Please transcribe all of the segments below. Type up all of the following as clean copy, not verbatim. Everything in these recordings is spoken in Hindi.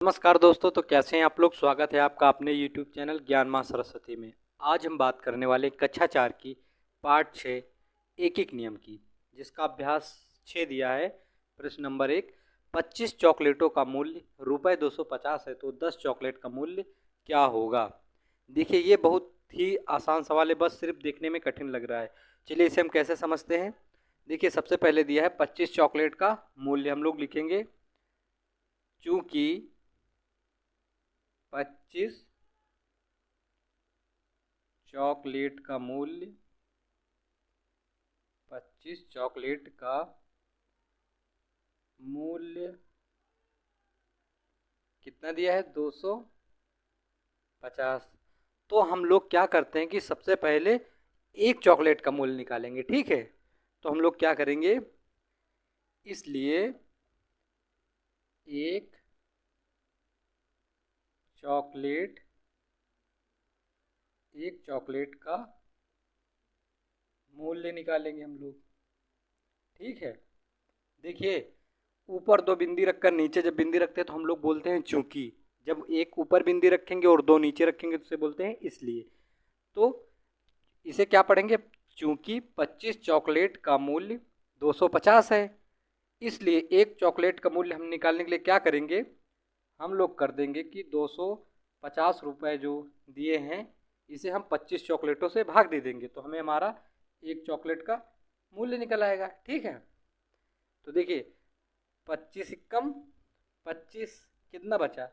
नमस्कार दोस्तों, तो कैसे हैं आप लोग। स्वागत है आपका अपने YouTube चैनल ज्ञान माँ सरस्वती में। आज हम बात करने वाले हैं कक्षा 4 की पाठ 6 एक एक नियम की, जिसका अभ्यास 6 दिया है। प्रश्न नंबर 1, 25 चॉकलेटों का मूल्य रुपये 250 है तो 10 चॉकलेट का मूल्य क्या होगा। देखिए, ये बहुत ही आसान सवाल है, बस सिर्फ देखने में कठिन लग रहा है। चलिए इसे हम कैसे समझते हैं। देखिए, सबसे पहले दिया है 25 चॉकलेट का मूल्य। हम लोग लिखेंगे चूंकि 25 चॉकलेट का मूल्य 25 चॉकलेट का मूल्य कितना दिया है, 250। तो हम लोग क्या करते हैं कि सबसे पहले एक चॉकलेट का मूल्य निकालेंगे, ठीक है। तो हम लोग क्या करेंगे, इसलिए एक चॉकलेट एक चॉकलेट का मूल्य निकालेंगे हम लोग, ठीक है। देखिए, ऊपर दो बिंदी रखकर नीचे जब बिंदी रखते हैं तो हम लोग बोलते हैं चूंकि। जब एक ऊपर बिंदी रखेंगे और दो नीचे रखेंगे तो उसे बोलते हैं इसलिए। तो इसे क्या पढ़ेंगे, चूंकि 25 चॉकलेट का मूल्य 250 है, इसलिए एक चॉकलेट का मूल्य हम निकालने के लिए क्या करेंगे, हम लोग कर देंगे कि 250 रुपये जो दिए हैं इसे हम 25 चॉकलेटों से भाग दे देंगे, तो हमें हमारा एक चॉकलेट का मूल्य निकल आएगा, ठीक है। तो देखिए, 25 इक्कम 25, कितना बचा,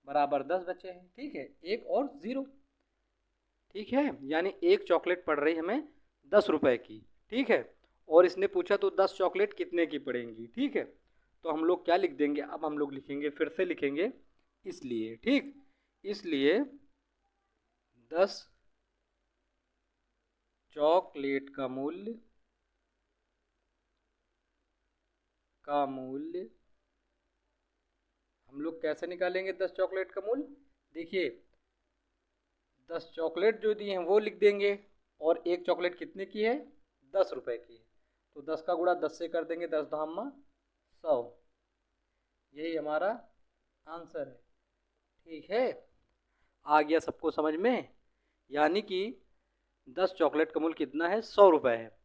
बराबर 10 बचे हैं, ठीक है। एक और ज़ीरो, ठीक है। यानी एक चॉकलेट पड़ रही हमें 10 रुपए की, ठीक है। और इसने पूछा तो 10 चॉकलेट कितने की पड़ेंगी, ठीक है। तो हम लोग क्या लिख देंगे, अब हम लोग लिखेंगे, फिर से लिखेंगे इसलिए, ठीक। इसलिए 10 चॉकलेट का मूल्य हम लोग कैसे निकालेंगे 10 चॉकलेट का मूल्य। देखिए, 10 चॉकलेट जो दिए हैं वो लिख देंगे, और एक चॉकलेट कितने की है, 10 रुपए की है। तो 10 का गुणा 10 से कर देंगे, 10 धामा 100। यही हमारा आंसर है, ठीक है। आ गया सबको समझ में। यानी कि 10 चॉकलेट का मूल्य कितना है, 100 रुपये है।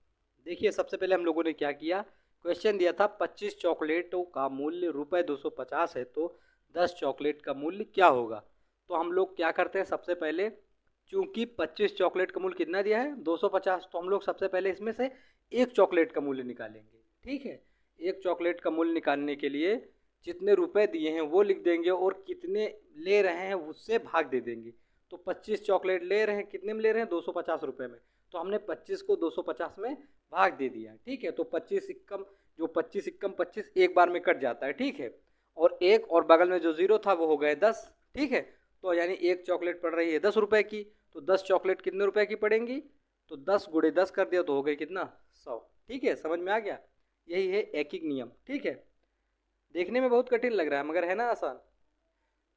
देखिए, सबसे पहले हम लोगों ने क्या किया, क्वेश्चन दिया था 25 चॉकलेटों का मूल्य रुपये 250 है तो 10 चॉकलेट का मूल्य क्या होगा। तो हम लोग क्या करते हैं, सबसे पहले चूंकि 25 चॉकलेट का मूल्य कितना दिया है, 250, तो हम लोग सबसे पहले इसमें से एक चॉकलेट का मूल्य निकालेंगे, ठीक है। एक चॉकलेट का मूल्य निकालने के लिए जितने रुपए दिए हैं वो लिख देंगे, और कितने ले रहे हैं उससे भाग दे देंगे। तो 25 चॉकलेट ले रहे हैं, कितने में ले रहे हैं, 250 रुपये में। तो हमने 25 को 250 में भाग दे दिया, ठीक है। तो 25 इक्कम, जो 25 इक्कम 25 एक बार में कट जाता है, ठीक है। और एक और बगल में जो ज़ीरो था वो हो गए 10, ठीक है। तो यानी एक चॉकलेट पड़ रही है 10 रुपए की, तो 10 चॉकलेट कितने रुपए की पड़ेंगी, तो 10 गुणे 10 कर दिया तो हो गई कितना, 100, ठीक है। समझ में आ गया। यही है एकिक नियम, ठीक है। देखने में बहुत कठिन लग रहा है मगर है ना आसान।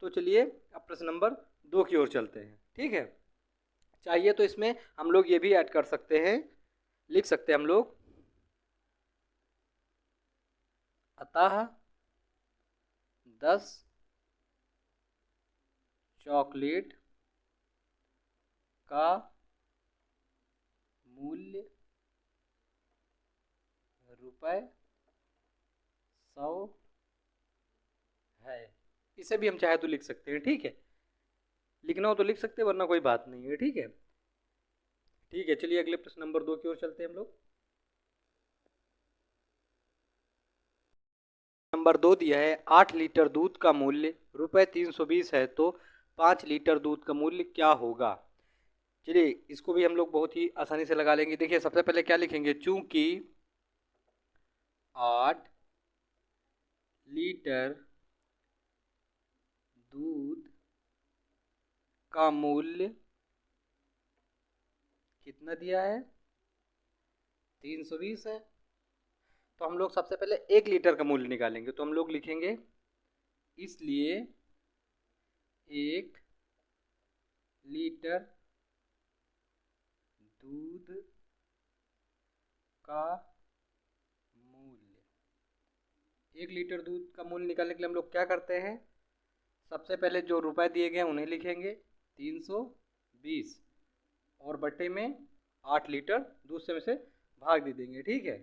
तो चलिए अब प्रश्न नंबर 2 की ओर चलते हैं, ठीक है। चाहिए तो इसमें हम लोग ये भी ऐड कर सकते हैं, लिख सकते हैं हम लोग, अतः 10 चॉकलेट का मूल्य रुपये 100 है। इसे भी हम चाहे तो लिख सकते हैं, ठीक है। लिखना हो तो लिख सकते हैं, वरना कोई बात नहीं है, ठीक है। ठीक है, चलिए अगले प्रश्न नंबर 2 की ओर चलते हैं हम लोग। नंबर 2 दिया है 8 लीटर दूध का मूल्य रुपये 320 है तो 5 लीटर दूध का मूल्य क्या होगा। चलिए इसको भी हम लोग बहुत ही आसानी से लगा लेंगे। देखिए, सबसे पहले क्या लिखेंगे, चूंकि 8 लीटर दूध का मूल्य कितना दिया है, 320 है। तो हम लोग सबसे पहले 1 लीटर का मूल्य निकालेंगे, तो हम लोग लिखेंगे इसलिए 1 लीटर दूध का मूल्य, 1 लीटर दूध का मूल्य निकालने के लिए हम लोग क्या करते हैं, सबसे पहले जो रुपए दिए गए हैं उन्हें लिखेंगे 320 और बट्टे में 8 लीटर दूध से उसे भाग दे देंगे। ठीक है,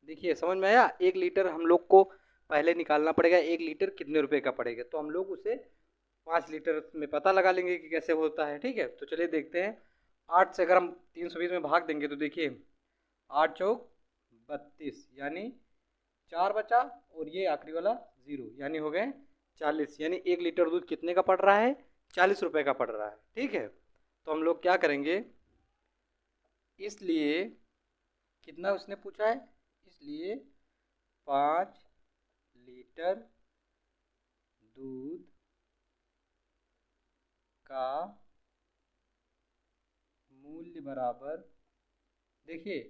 देखिए समझ में आया। 1 लीटर हम लोग को पहले निकालना पड़ेगा, 1 लीटर कितने रुपए का पड़ेगा, तो हम लोग उसे 5 लीटर में पता लगा लेंगे कि कैसे होता है। ठीक है, तो चलिए देखते हैं। 8 से अगर हम 320 में भाग देंगे तो देखिए 8 चौक 32 यानी 4 बचा और ये आखिरी वाला 0 यानी हो गए 40, यानी 1 लीटर दूध कितने का पड़ रहा है, 40 रुपए का पड़ रहा है। ठीक है, तो हम लोग क्या करेंगे, इसलिए कितना उसने पूछा है, इसलिए 5 लीटर दूध का मूल्य बराबर, देखिए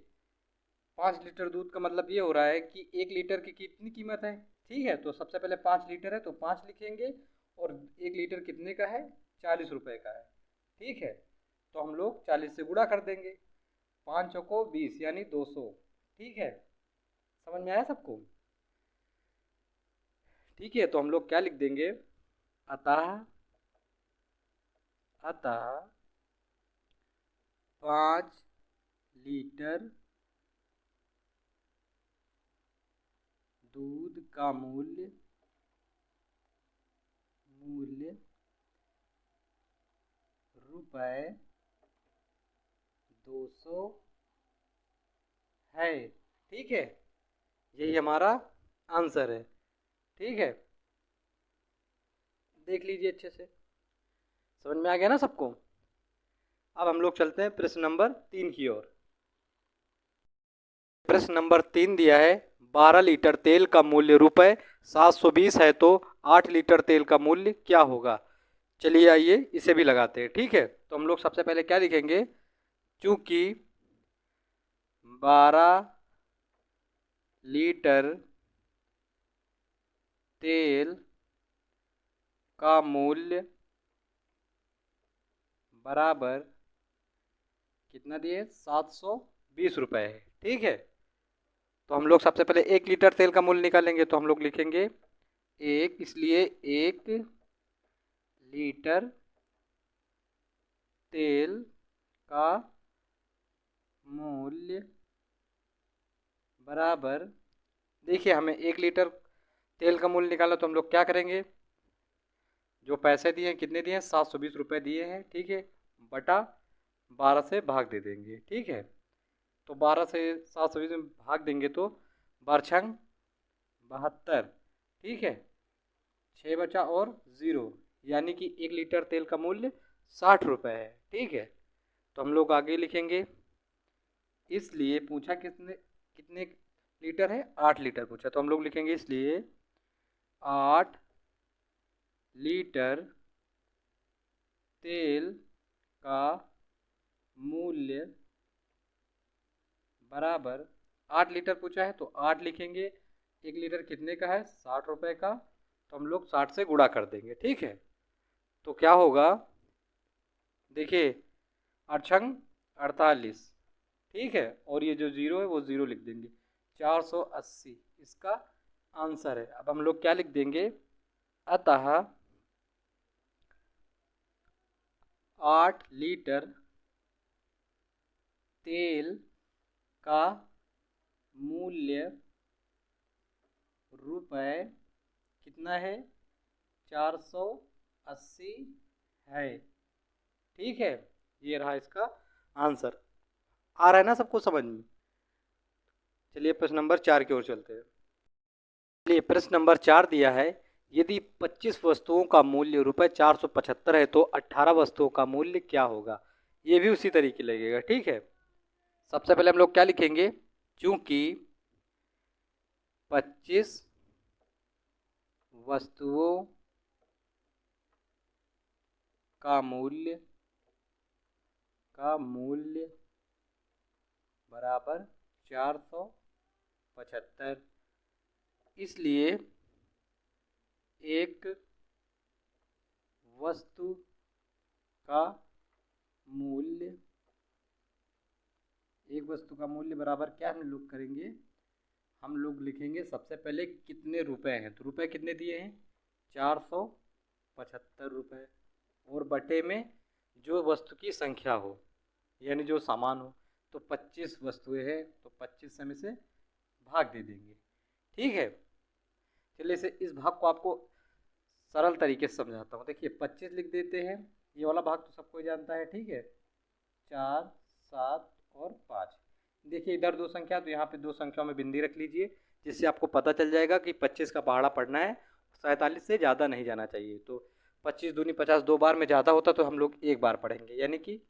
5 लीटर दूध का मतलब ये हो रहा है कि 1 लीटर की कितनी कीमत है। ठीक है, तो सबसे पहले 5 लीटर है तो 5 लिखेंगे और 1 लीटर कितने का है, 40 रुपए का है। ठीक है, तो हम लोग 40 से गुणा कर देंगे, 5 चौको 20 यानी 200। ठीक है, समझ में आया सबको। ठीक है, तो हम लोग क्या लिख देंगे, अतः अतः 5 लीटर दूध का मूल्य रुपए 200 है। ठीक है, यही हमारा आंसर है। ठीक है, देख लीजिए अच्छे से, समझ में आ गया ना सबको। अब हम लोग चलते हैं प्रश्न नंबर 3 की ओर। प्रश्न नंबर 3 दिया है 12 लीटर तेल का मूल्य रुपए 720 है तो 8 लीटर तेल का मूल्य क्या होगा। चलिए आइए इसे भी लगाते हैं। ठीक है, तो हम लोग सबसे पहले क्या लिखेंगे, चूंकि 12 लीटर तेल का मूल्य बराबर कितना दिए, 720 रुपए है। ठीक है, तो हम लोग सबसे पहले 1 लीटर तेल का मूल्य निकालेंगे, तो हम लोग लिखेंगे 1, इसलिए 1 लीटर तेल का मूल्य बराबर, देखिए हमें 1 लीटर तेल का मूल्य निकाला तो हम लोग क्या करेंगे, जो पैसे दिए हैं कितने दिए हैं, 720 रुपये दिए हैं। ठीक है, बटा 12 से भाग दे देंगे। ठीक है, तो 12 से 720 में भाग देंगे तो 12×6 72। ठीक है, 6 बचा और 0 यानी कि 1 लीटर तेल का मूल्य 60 रुपये है। ठीक है, तो हम लोग आगे लिखेंगे, इसलिए पूछा कितने कितने लीटर है, 8 लीटर पूछा, तो हम लोग लिखेंगे इसलिए 8 लीटर तेल का मूल्य बराबर, 8 लीटर पूछा है तो 8 लिखेंगे, 1 लीटर कितने का है, 60 रुपये का, तो हम लोग 60 से गुणा कर देंगे। ठीक है, तो क्या होगा, देखिए 8×6 48। ठीक है, और ये जो 0 है वो 0 लिख देंगे, 480 इसका आंसर है। अब हम लोग क्या लिख देंगे, अतः 8 लीटर तेल का मूल्य रुपए कितना है, 480 है। ठीक है, ये रहा इसका आंसर। आ रहा है ना सबको समझ में। चलिए प्रश्न नंबर 4 की ओर चलते हैं। चलिए प्रश्न नंबर 4 दिया है, यदि 25 वस्तुओं का मूल्य रुपए 475 है तो 18 वस्तुओं का मूल्य क्या होगा। ये भी उसी तरीके लगेगा। ठीक है, सबसे पहले हम लोग क्या लिखेंगे, चूंकि 25 वस्तुओं का मूल्य बराबर 475, इसलिए एक वस्तु का मूल्य बराबर क्या हम लोग करेंगे, हम लोग लिखेंगे सबसे पहले कितने रुपए हैं, तो रुपए कितने दिए हैं 475 रुपये, और बटे में जो वस्तु की संख्या हो यानी जो सामान हो, तो 25 वस्तुएं हैं तो 25 से हम इसे भाग दे देंगे। ठीक है, चलिए इसे इस भाग को आपको सरल तरीके से समझाता हूँ। देखिए 25 लिख देते हैं, ये वाला भाग तो सबको जानता है। ठीक है, 4, 7 और 5। देखिए इधर दो संख्या, तो यहाँ पे दो संख्याओं में बिंदी रख लीजिए, जिससे आपको पता चल जाएगा कि 25 का पहाड़ा पढ़ना है, 47 से ज़्यादा नहीं जाना चाहिए। तो 25 दूनी 50 दो बार में ज़्यादा होता तो हम लोग एक बार पढ़ेंगे, यानी कि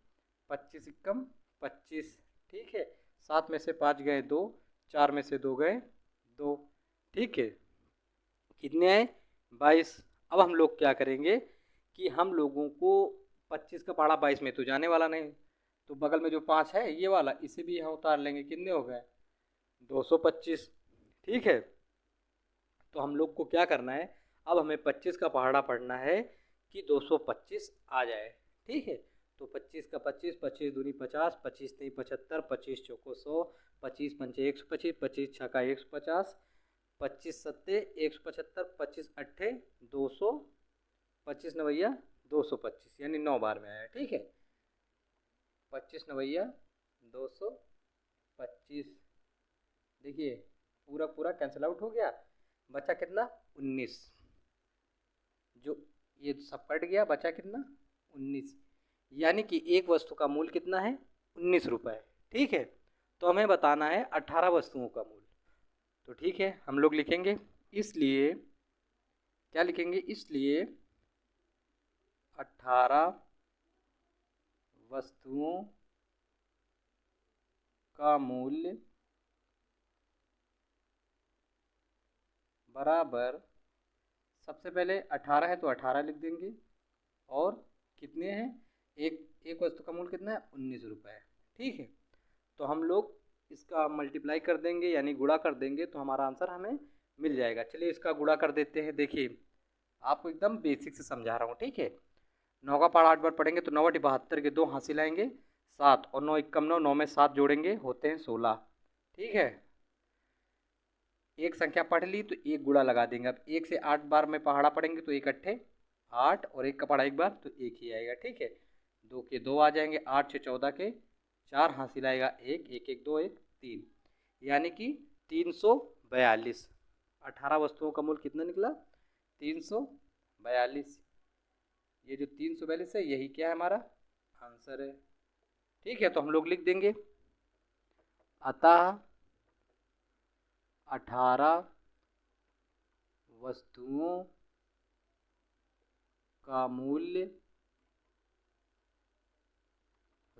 25 एकम 25। ठीक है, 7 में से 5 गए 2, 4 में से 2 गए 2। ठीक है, कितने आए 22। अब हम लोग क्या करेंगे कि हम लोगों को 25 का पहाड़ा 22 में तो जाने वाला नहीं, तो बगल में जो 5 है ये वाला, इसे भी यहाँ उतार लेंगे। कितने हो गए 225। ठीक है, तो हम लोग को क्या करना है, अब हमें 25 का पहाड़ा पढ़ना है कि 225 आ जाए। ठीक है, तो 25 का 25, 25 दूनी 50, 25 तीन 75, 25 चौको 100, 25 पंचे 125, 25 छक्का 150, 25 सत्ते 175, 25 अट्ठे 200, 25 नवैया 225, यानी 9 बार में आया। ठीक है, 25 नवैया 225। देखिए पूरा पूरा कैंसिल आउट हो गया, बचा कितना 19। जो ये सब कट गया, बचा कितना 19, यानी कि एक वस्तु का मूल्य कितना है 19 रुपये। ठीक है, तो हमें बताना है 18 वस्तुओं का मूल्य। तो ठीक है, हम लोग लिखेंगे, इसलिए क्या लिखेंगे, इसलिए 18 वस्तुओं का मूल्य बराबर, सबसे पहले 18 है तो 18 लिख देंगे, और कितने हैं, एक वस्तु का मूल्य कितना है 19 रुपये। ठीक है, तो हम लोग इसका मल्टीप्लाई कर देंगे यानी गुणा कर देंगे, तो हमारा आंसर हमें मिल जाएगा। चलिए इसका गुणा कर देते हैं। देखिए आपको एकदम बेसिक से समझा रहा हूँ। ठीक है, 9 का पहाड़ा 8 बार पढ़ेंगे तो 9 बटे 72 के 2 हासिल आएंगे 7, और 9 एकम 9, 9 में 7 जोड़ेंगे होते हैं 16। ठीक है, एक संख्या पढ़ ली तो एक गुणा लगा देंगे। अब 1 से 8 बार में पहाड़ा पढ़ेंगे तो 1 अट्ठे 8, और 1 का पहाड़ा एक बार तो 1 ही आएगा। ठीक है, 2 के 2 आ जाएंगे, 8 6 14 के 4 हासिल आएगा 1, 1 1 2 1 3, यानी कि 342। 18 वस्तुओं का मूल्य कितना निकला 342। ये जो 342 है यही क्या है हमारा आंसर है। ठीक है, तो हम लोग लिख देंगे, अतः 18 वस्तुओं का मूल्य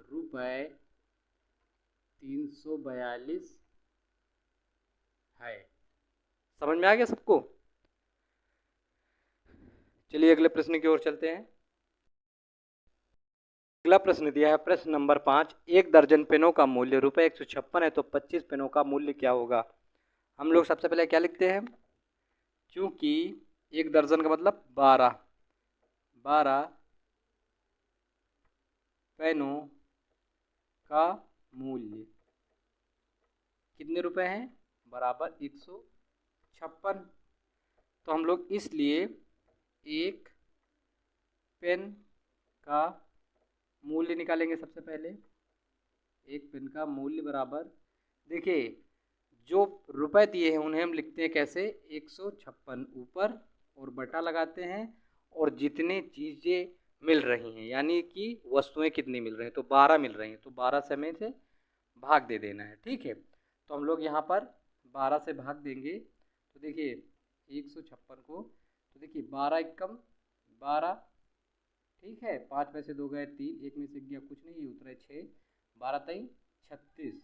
रुपये 342 है। समझ में आ गया सबको? चलिए अगले प्रश्न की ओर चलते हैं। अगला प्रश्न दिया है प्रश्न नंबर 5, एक दर्जन पेनों का मूल्य रुपये 156 है तो 25 पेनों का मूल्य क्या होगा। हम लोग सबसे पहले क्या लिखते हैं, चूंकि एक दर्जन का मतलब 12 पेनों का मूल्य कितने रुपए हैं बराबर 156, तो हम लोग इसलिए एक पेन का मूल्य निकालेंगे। सबसे पहले एक पेन का मूल्य बराबर, देखिए जो रुपए दिए हैं उन्हें हम लिखते हैं कैसे 156, ऊपर और बटा लगाते हैं, और जितनी चीज़ें मिल रही हैं यानी कि वस्तुएं कितनी मिल रही हैं तो 12 मिल रही हैं, तो 12 से हमें से भाग दे देना है। ठीक है, तो हम लोग यहाँ पर 12 से भाग देंगे, तो देखिए 156 को, तो देखिए 12 एकम 12। ठीक है, 5 में से 2 गए 3, 1 में से गया कुछ नहीं, उतरे 6, 12 3 36।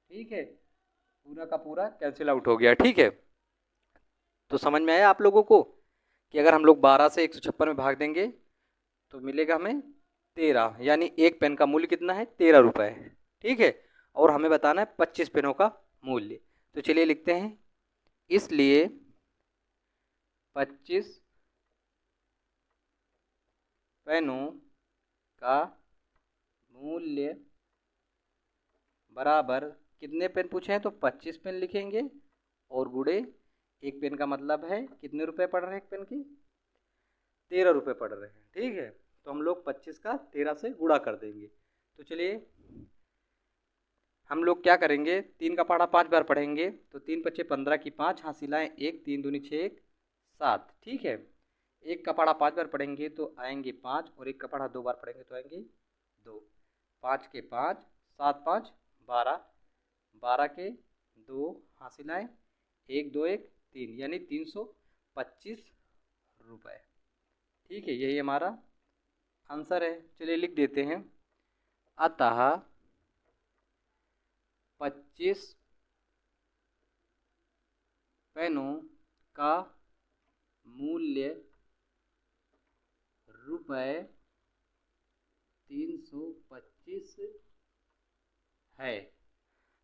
ठीक है, पूरा का पूरा कैंसिल आउट हो गया। ठीक है, तो समझ में आया आप लोगों को कि अगर हम लोग 12 से 156 में भाग देंगे तो मिलेगा हमें 13, यानी एक पेन का मूल्य कितना है 13 रुपये। ठीक है, और हमें बताना है 25 पेनों का मूल्य। तो चलिए लिखते हैं, इसलिए 25 पेनों का मूल्य बराबर, कितने पेन पूछे हैं तो 25 पेन लिखेंगे, और गुणे एक पेन का मतलब है कितने रुपए पड़ रहे हैं एक पेन की 13 रुपये पड़ रहे हैं। ठीक है, तो हम लोग 25 का 13 से गुणा कर देंगे। तो चलिए हम लोग क्या करेंगे, 3 का पहाड़ा 5 बार पढ़ेंगे, तो 3 पच्चे 15 की 5 हासिल आए 1, 3 दूनी 6, 1 7। ठीक है, 1 का पहाड़ा 5 बार पढ़ेंगे तो आएंगे 5, और 1 का पहाड़ा 2 बार पढ़ेंगे तो आएंगे 2। 5 के 5, 7 5 12, 12 के 2 हासिल आए 1 2 1 3, यानी 325 रुपये। ठीक है, यही हमारा आंसर है। चलिए लिख देते हैं, अतः 25 पेनों का मूल्य रुपये 325 है।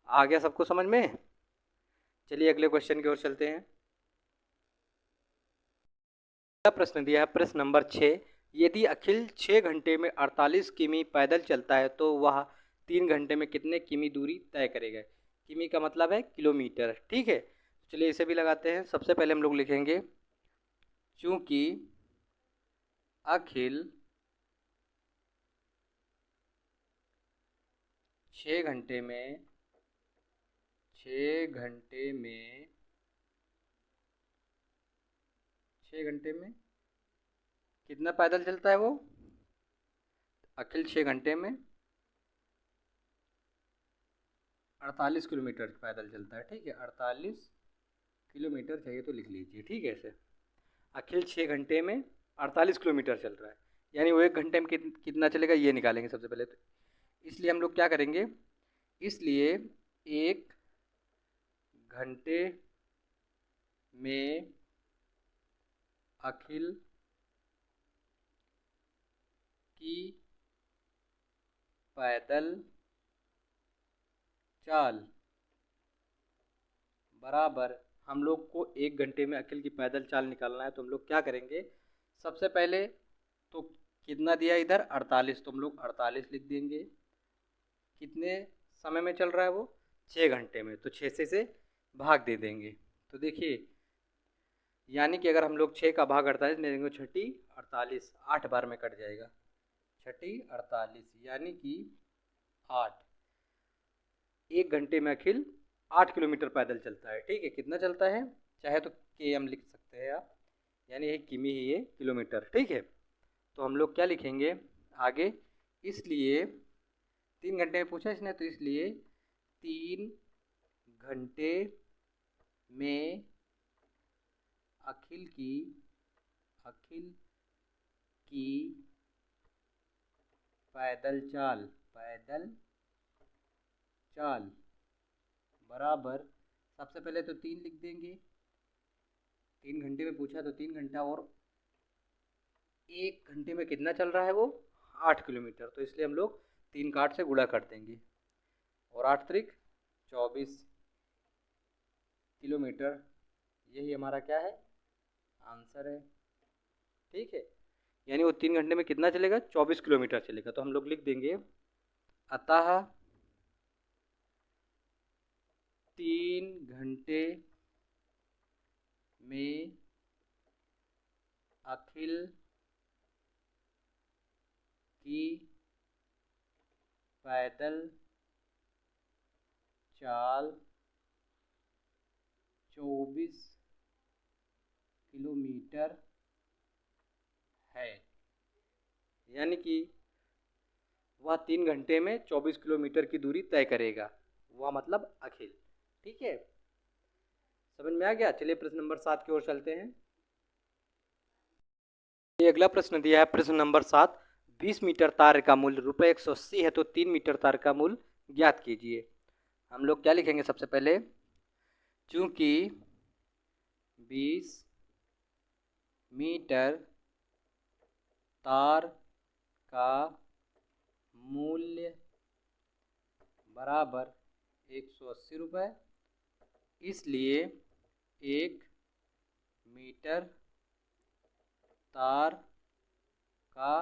आ गया सबको समझ में? चलिए अगले क्वेश्चन की ओर चलते हैं। अगला प्रश्न दिया है, प्रश्न नंबर 6। यदि अखिल 6 घंटे में 48 किमी पैदल चलता है तो वह 3 घंटे में कितने किमी दूरी तय करेगा? किमी का मतलब है किलोमीटर। ठीक है, चलिए इसे भी लगाते हैं। सबसे पहले हम लोग लिखेंगे, चूंकि अखिल 6 घंटे में 6 घंटे में कितना पैदल चलता है वो? अखिल 6 घंटे में 48 किलोमीटर पैदल चलता है। ठीक है, 48 किलोमीटर चाहिए तो लिख लीजिए। ठीक है, ऐसे अखिल 6 घंटे में 48 किलोमीटर चल रहा है, यानी वो 1 घंटे में कितना चलेगा ये निकालेंगे सबसे पहले। तो इसलिए हम लोग क्या करेंगे, इसलिए 1 घंटे में अखिल की पैदल चाल बराबर, हम लोग को 1 घंटे में अखिल की पैदल चाल निकालना है। तो हम लोग क्या करेंगे, सबसे पहले तो कितना दिया इधर 48, तो हम लोग 48 लिख देंगे। कितने समय में चल रहा है वो? 6 घंटे में, तो 6 से भाग दे देंगे। तो देखिए, यानी कि अगर हम लोग 6 का भाग 48 में देंगे, छठी 48 8 बार में कट जाएगा। छठी 48 यानी कि 8। 1 घंटे में अखिल 8 किलोमीटर पैदल चलता है। ठीक है, कितना चलता है चाहे तो km लिख सकते हैं आप, यानी ये किमी ही ये किलोमीटर। ठीक है, तो हम लोग क्या लिखेंगे आगे, इसलिए 3 घंटे में पूछा इसने, तो इसलिए 3 घंटे में अखिल की पैदल चाल बराबर, सबसे पहले तो 3 लिख देंगे। 3 घंटे में पूछा तो 3 घंटा, और 1 घंटे में कितना चल रहा है वो? 8 किलोमीटर। तो इसलिए हम लोग 3 का 8 से गुणा कर देंगे, और 8 त्रिक 24 किलोमीटर। यही हमारा क्या है, आंसर है। ठीक है, यानी वो 3 घंटे में कितना चलेगा? 24 किलोमीटर चलेगा। तो हम लोग लिख देंगे, अतः 3 घंटे में अखिल की पैदल चाल 24 किलोमीटर है, यानी कि वह 3 घंटे में 24 किलोमीटर की दूरी तय करेगा। वह मतलब अखिल। ठीक है, समझ में आ गया? चलिए प्रश्न नंबर 7 की ओर चलते हैं। ये अगला प्रश्न दिया है, प्रश्न नंबर 7। 20 मीटर तार का मूल्य रुपये 180 है तो 3 मीटर तार का मूल्य ज्ञात कीजिए। हम लोग क्या लिखेंगे सबसे पहले, चूंकि 20 मीटर तार का मूल्य बराबर 180 रुपये, इसलिए 1 मीटर तार का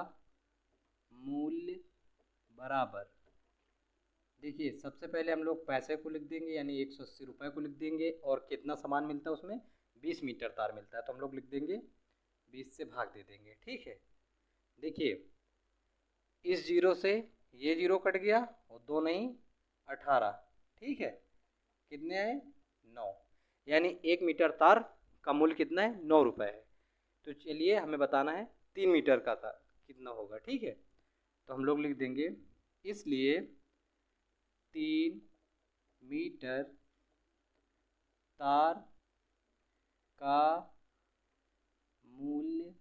मूल्य बराबर, देखिए सबसे पहले हम लोग पैसे को लिख देंगे, यानी 180 रुपये को लिख देंगे, और कितना सामान मिलता है उसमें? 20 मीटर तार मिलता है। तो हम लोग लिख देंगे 20 इससे भाग दे देंगे। ठीक है, देखिए इस जीरो से ये जीरो कट गया और दो नहीं 18। ठीक है, कितने आए 9, यानी 1 मीटर तार का मूल्य कितना है 9 रुपये है। तो चलिए हमें बताना है 3 मीटर का तार कितना होगा। ठीक है, तो हम लोग लिख देंगे इसलिए 3 मीटर तार का मूल्य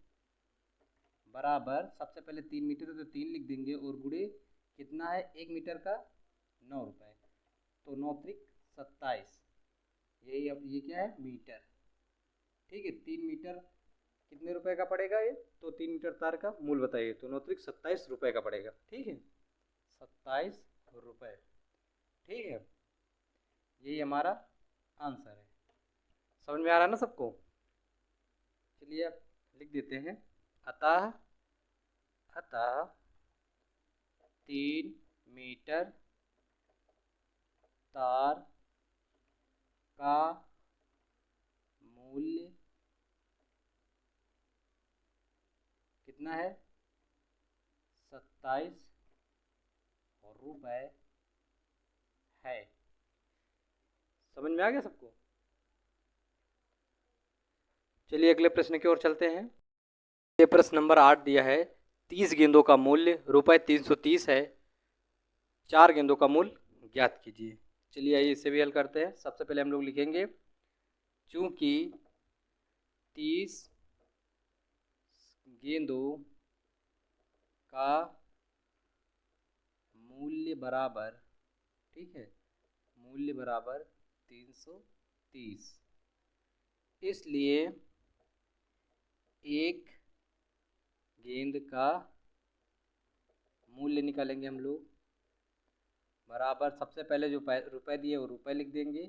बराबर, सबसे पहले 3 मीटर है तो 3 लिख देंगे और गुणे कितना है 1 मीटर का 9 रुपये, तो 9 त्रिक 27, यही अब ये क्या है मीटर। ठीक है, 3 मीटर कितने रुपए का पड़ेगा ये, तो 3 मीटर तार का मूल्य बताइए, तो 9 त्रिक 27 रुपये का पड़ेगा। ठीक है, 27 रुपये। ठीक है, यही हमारा आंसर है। समझ में आ रहा है ना सबको? चलिए अब लिख देते हैं अतः 3 मीटर तार का मूल्य कितना है 27 रुपये है। समझ में आ गया सबको? चलिए अगले प्रश्न की ओर चलते हैं। ये प्रश्न नंबर 8 दिया है, 30 गेंदों का मूल्य रुपये 330 है, 4 गेंदों का मूल्य ज्ञात कीजिए। चलिए आइए इसे भी हल करते हैं। सबसे पहले हम लोग लिखेंगे चूंकि 30 गेंदों का मूल्य बराबर, ठीक है, मूल्य बराबर 330, इसलिए एक गेंद का मूल्य निकालेंगे हम लोग बराबर, सबसे पहले जो रुपए दिए वो रुपए लिख देंगे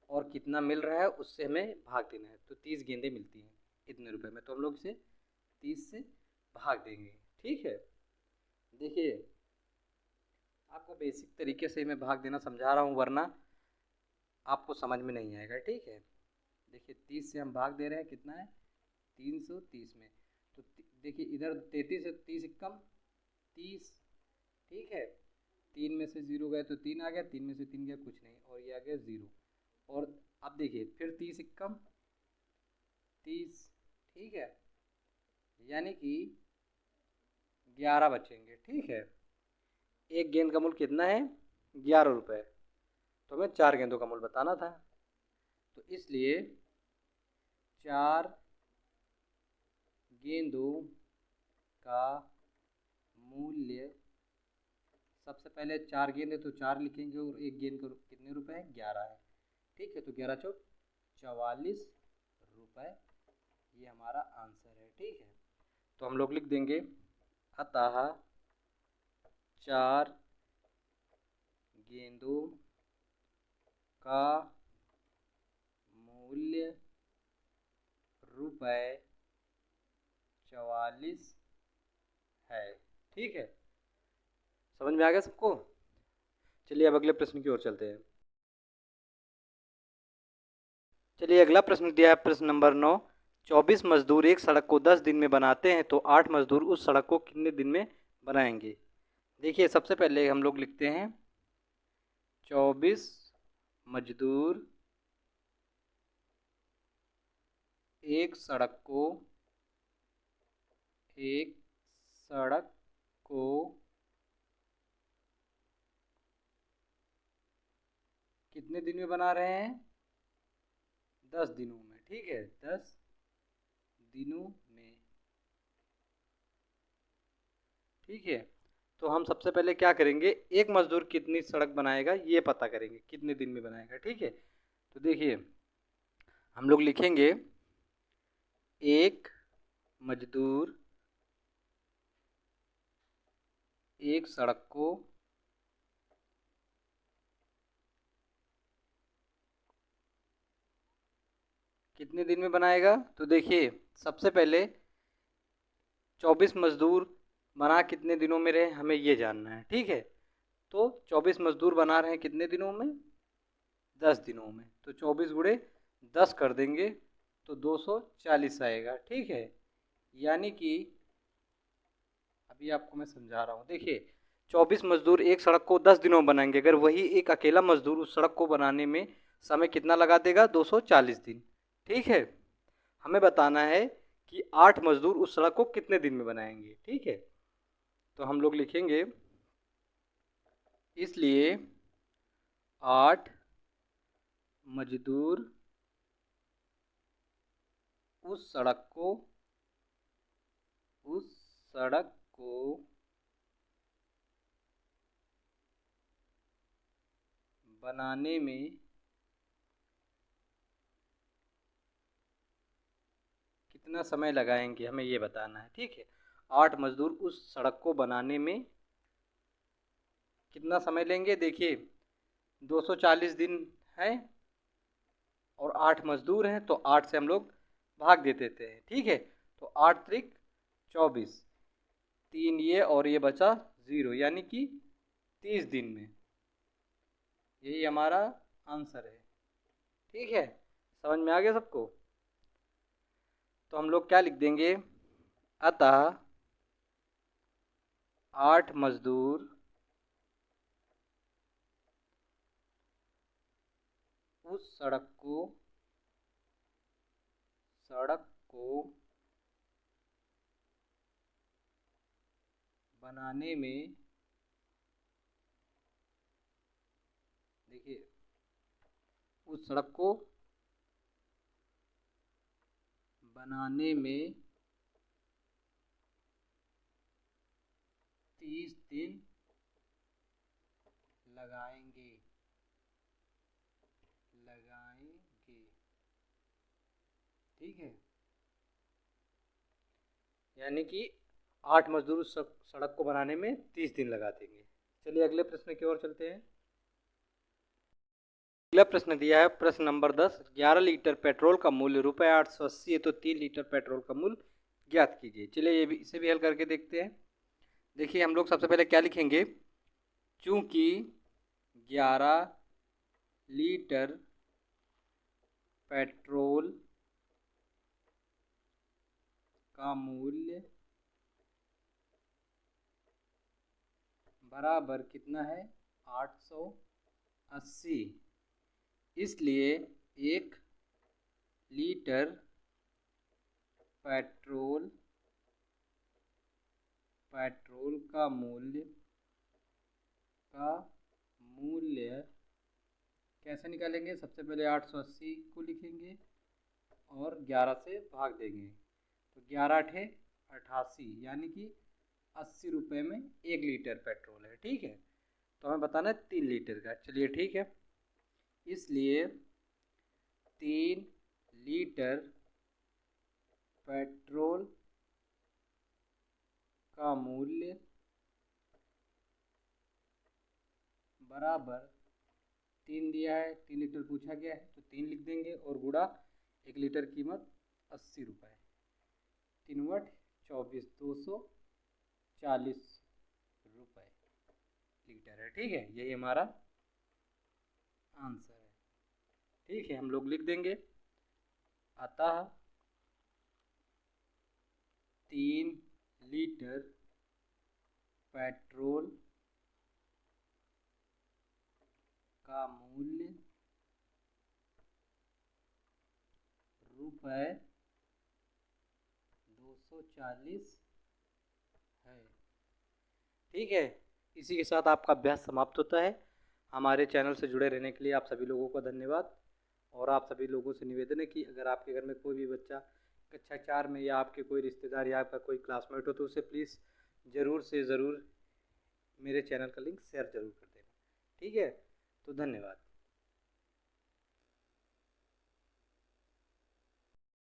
और कितना मिल रहा है उससे हमें भाग देना है। तो 30 गेंदें मिलती हैं इतने रुपए में, तो हम लोग इसे 30 से भाग देंगे। ठीक है, देखिए आपको बेसिक तरीके से मैं भाग देना समझा रहा हूँ, वरना आपको समझ में नहीं आएगा। ठीक है, देखिए 30 से हम भाग दे रहे हैं, कितना है 330 में, तो देखिए इधर 33 है, 30 एकम 30। ठीक है, 3 में से 0 गए तो 3 आ गया, 3 में से 3 गया कुछ नहीं, और ये आ गया 0। और अब देखिए फिर 30 एकम 30। ठीक है, यानी कि 11 बचेंगे। ठीक है, एक गेंद का मूल्य कितना है 11 रुपये, तो हमें 4 गेंदों का मूल्य बताना था, तो इसलिए 4 गेंदों का मूल्य, सबसे पहले 4 गेंद है तो 4 लिखेंगे और एक गेंद का कितने रुपए है 11 है। ठीक है, तो 11 चौक 44 रुपये, ये हमारा आंसर है। ठीक है, तो हम लोग लिख देंगे अतः 4 गेंदों का मूल्य रुपये 44 है। ठीक है, समझ में आ गया सबको? चलिए अब अगले प्रश्न की ओर चलते हैं। चलिए अगला प्रश्न दिया है प्रश्न नंबर 9, 24 मजदूर एक सड़क को 10 दिन में बनाते हैं तो 8 मजदूर उस सड़क को कितने दिन में बनाएंगे। देखिए सबसे पहले हम लोग लिखते हैं 24 मजदूर एक सड़क को कितने दिन में बना रहे हैं 10 दिनों में। ठीक है, 10 दिनों में। ठीक है, तो हम सबसे पहले क्या करेंगे, एक मजदूर कितनी सड़क बनाएगा ये पता करेंगे, कितने दिन में बनाएगा। ठीक है, तो देखिए हम लोग लिखेंगे एक मजदूर एक सड़क को कितने दिन में बनाएगा, तो देखिए सबसे पहले 24 मजदूर बना कितने दिनों में रहे हमें ये जानना है। ठीक है, तो 24 मजदूर बना रहे हैं कितने दिनों में 10 दिनों में, तो 24 गुणे 10 कर देंगे तो 240 आएगा। ठीक है, यानी कि अभी आपको मैं समझा रहा हूँ। देखिए 24 मजदूर एक सड़क को 10 दिनों में बनाएंगे, अगर वही एक अकेला मजदूर उस सड़क को बनाने में समय कितना लगा देगा? 240 दिन। ठीक है, हमें बताना है कि 8 मजदूर उस सड़क को कितने दिन में बनाएंगे। ठीक है, तो हम लोग लिखेंगे इसलिए 8 मजदूर उस सड़क को बनाने में कितना समय लगाएंगे, हमें ये बताना है। ठीक है, 8 मजदूर उस सड़क को बनाने में कितना समय लेंगे? देखिए 240 दिन है और 8 मजदूर हैं, तो 8 से हम लोग भाग दे देते हैं। ठीक है, तो 8 त्रिक 24, 3 ये और ये बचा 0, यानी कि 30 दिन में। यही हमारा आंसर है। ठीक है, समझ में आ गया सबको? तो हम लोग क्या लिख देंगे? अतः 8 मजदूर उस सड़क को बनाने में, देखिए उस सड़क को बनाने में 30 दिन लगाएंगे। ठीक है, यानी कि 8 मजदूर उस सड़क को बनाने में 30 दिन लगा देंगे। चलिए अगले प्रश्न की ओर चलते हैं। अगला प्रश्न दिया है प्रश्न नंबर 10, 11 लीटर पेट्रोल का मूल्य ₹880 है, तो 3 लीटर पेट्रोल का मूल्य ज्ञात कीजिए। चलिए इसे भी हल करके देखते हैं। देखिए हम लोग सबसे पहले क्या लिखेंगे? चूंकि 11 लीटर पेट्रोल का मूल्य बराबर कितना है? 880, इसलिए 1 लीटर पेट्रोल का मूल्य कैसे निकालेंगे? सबसे पहले 880 को लिखेंगे और 11 से भाग देंगे, तो 11 8 88, यानी कि 80 रुपये में 1 लीटर पेट्रोल है। ठीक है, तो हमें बताना है 3 लीटर का। चलिए ठीक है, इसलिए 3 लीटर पेट्रोल का मूल्य बराबर 3 दिया है, 3 लीटर पूछा गया है, तो 3 लिख देंगे और गुणा 1 लीटर कीमत 80 रुपये, 3 वट 24, 240 रुपये लीटर है। ठीक है, यही हमारा आंसर है। ठीक है, हम लोग लिख देंगे अतः 3 लीटर पेट्रोल का मूल्य ₹240 है। ठीक है, इसी के साथ आपका अभ्यास समाप्त होता है। हमारे चैनल से जुड़े रहने के लिए आप सभी लोगों का धन्यवाद। और आप सभी लोगों से निवेदन है कि अगर आपके घर में कोई भी बच्चा कक्षा 4 में या आपके कोई रिश्तेदार या आपका कोई क्लासमेट हो, तो उसे प्लीज़ ज़रूर से ज़रूर मेरे चैनल का लिंक शेयर ज़रूर कर देना। ठीक है, तो धन्यवाद।